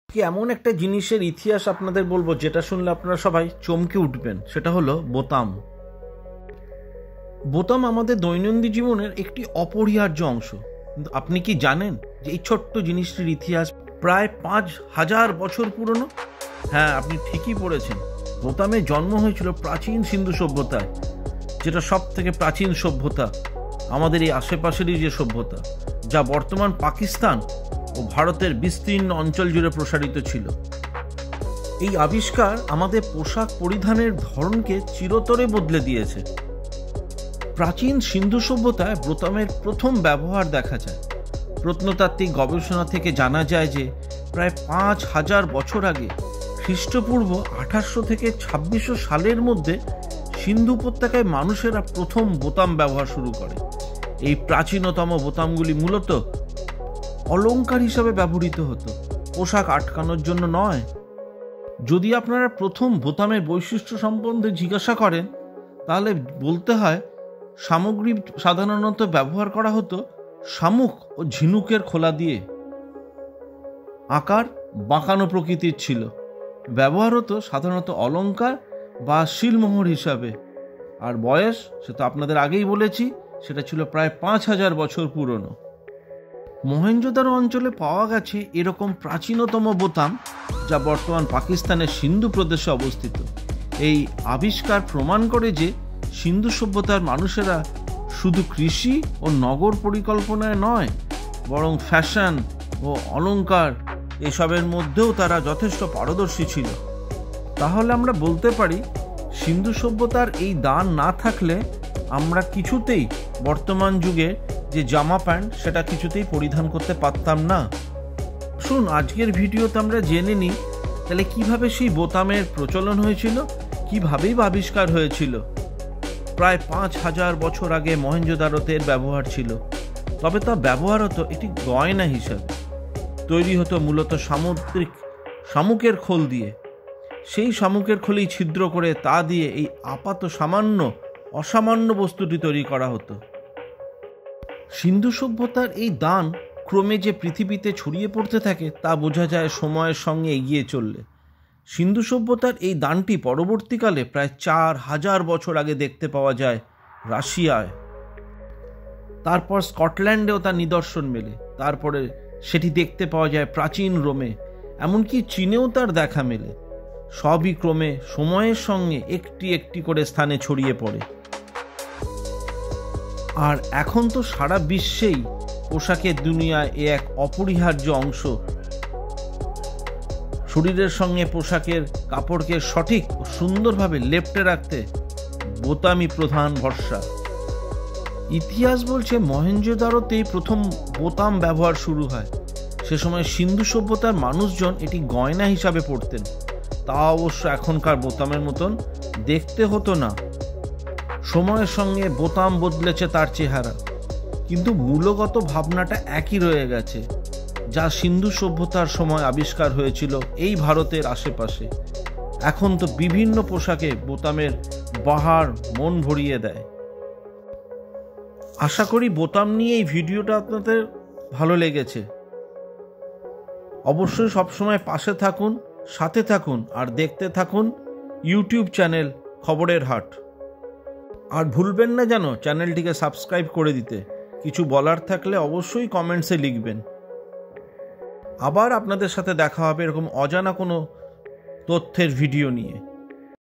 কি এমন একটা জিনিসের ইতিহাস আপনাদের বলবো যেটা শুনলে আপনারা সবাই চমকে উঠবেন। সেটা হলো বোতাম। বোতাম আমাদের দৈনন্দিন জীবনের একটি অপরিহার্য অংশ। কিন্তু আপনি কি জানেন যে এই ছোট্ট জিনিসটির ইতিহাস প্রায় 5000 বছর পুরনো? হ্যাঁ, আপনি ঠিকই পড়েছেন। বোতামের জন্ম হয়েছিল প্রাচীন সিন্ধু সভ্যতায়, যেটা সব থেকে প্রাচীন সভ্যতা আমাদের এই আশেপাশেরই যে সভ্যতা, যা বর্তমান পাকিস্তান ও ভারতের বিস্তীর্ণ অঞ্চল জুড়ে প্রসারিত ছিল। এই আবিষ্কার আমাদের পোশাক পরিধানের ধরনকে চিরতরে বদলে দিয়েছে। প্রাচীন সিন্ধু সভ্যতায় বোতামের প্রথম ব্যবহার দেখা যায়। প্রত্নতাত্ত্বিক গবেষণা থেকে জানা যায় যে প্রায় 5000 বছর আগে, খ্রিস্টপূর্ব 1800 থেকে 2600 সালের মধ্যে সিন্ধু উপত্যকায় মানুষেরা প্রথম বোতাম ব্যবহার শুরু করে। এই প্রাচীনতম বোতামগুলি মূলত অলংকার হিসাবে ব্যবহৃত হতো, পোশাক আটকানোর জন্য নয়। যদি আপনারা প্রথম বোতামের বৈশিষ্ট্য সম্বন্ধে জিজ্ঞাসা করেন, তাহলে বলতে হয় সামগ্রী সাধারণত ব্যবহার করা হতো শামুক ও ঝিনুকের খোলা দিয়ে। আকার বাঁকানো প্রকৃতির ছিল। ব্যবহার হতো সাধারণত অলংকার বা শিলমোহর হিসাবে। আর বয়স, সেটা আপনাদের আগেই বলেছি, সেটা ছিল প্রায় 5000 বছর পুরনো। মহেঞ্জোদারো অঞ্চলে পাওয়া গেছে এরকম প্রাচীনতম বোতাম, যা বর্তমান পাকিস্তানের সিন্ধু প্রদেশে অবস্থিত। এই আবিষ্কার প্রমাণ করে যে সিন্ধু সভ্যতার মানুষেরা শুধু কৃষি ও নগর পরিকল্পনায় নয়, বরং ফ্যাশন ও অলংকার এসবের মধ্যেও তারা যথেষ্ট পারদর্শী ছিল। তাহলে আমরা বলতে পারি, সিন্ধু সভ্যতার এই দান না থাকলে আমরা কিছুতেই বর্তমান যুগে যে জামা প্যান্ট, সেটা কিছুতেই পরিধান করতে পারতাম না। শুন, আজকের ভিডিওতে আমরা জেনে নিই তাহলে কিভাবে সেই বোতামের প্রচলন হয়েছিল, কিভাবেই বা আবিষ্কার হয়েছিল। প্রায় 5000 বছর আগে মহেঞ্জোদারোতে এর ব্যবহার ছিল, তবে তা ব্যবহার হতো একটি গয়না হিসাবে। তৈরি হতো মূলত শামুকের খোল দিয়ে। সেই শামুকের খোলেই ছিদ্র করে তা দিয়ে এই আপাত অসামান্য বস্তুটি তৈরি করা হতো। সিন্ধু সভ্যতার এই দান ক্রমে যে পৃথিবীতে ছড়িয়ে পড়তে থাকে তা বোঝা যায় সময়ের সঙ্গে এগিয়ে চললে। সিন্ধু সভ্যতার এই দানটি পরবর্তীকালে প্রায় 4000 বছর আগে দেখতে পাওয়া যায় রাশিয়ায়। তারপর স্কটল্যান্ডেও তার নিদর্শন মেলে। তারপরে সেটি দেখতে পাওয়া যায় প্রাচীন রোমে, এমনকি চীনেও তার দেখা মেলে। সবই ক্রমে সময়ের সঙ্গে একটি একটি করে স্থানে ছড়িয়ে পড়ে। আর এখন তো সারা বিশ্বেই পোশাকের দুনিয়ায় এ এক অপরিহার্য অংশ। শরীরের সঙ্গে পোশাকের কাপড়কে সঠিক ও সুন্দরভাবে লেপ্টে রাখতে বোতামই প্রধান ভরসা। ইতিহাস বলছে মহেঞ্জোদারোতেই প্রথম বোতাম ব্যবহার শুরু হয়। সে সময় সিন্ধু সভ্যতার মানুষজন এটি গয়না হিসাবে পরতেন। তা অবশ্য এখনকার বোতামের মতন দেখতে হতো না। সময়ের সঙ্গে বোতাম বদলেছে তার চেহারা, কিন্তু মূলগত ভাবনাটা একই রয়ে গেছে, যা সিন্ধু সভ্যতার সময় আবিষ্কার হয়েছিল এই ভারতের আশেপাশে। এখন তো বিভিন্ন পোশাকে বোতামের বাহার মন ভরিয়ে দেয়। আশা করি বোতাম নিয়ে এই ভিডিওটা আপনাদের ভালো লেগেছে। অবশ্যই সবসময় পাশে থাকুন, সাথে থাকুন, আর দেখতে থাকুন ইউটিউব চ্যানেল খবরের হাট। আর ভুলবেন না যেন চ্যানেলটিকে সাবস্ক্রাইব করে দিতে। কিছু বলার থাকলে অবশ্যই কমেন্টসে লিখবেন। আবার আপনাদের সাথে দেখা হবে এরকম অজানা কোনো তথ্যের ভিডিও নিয়ে।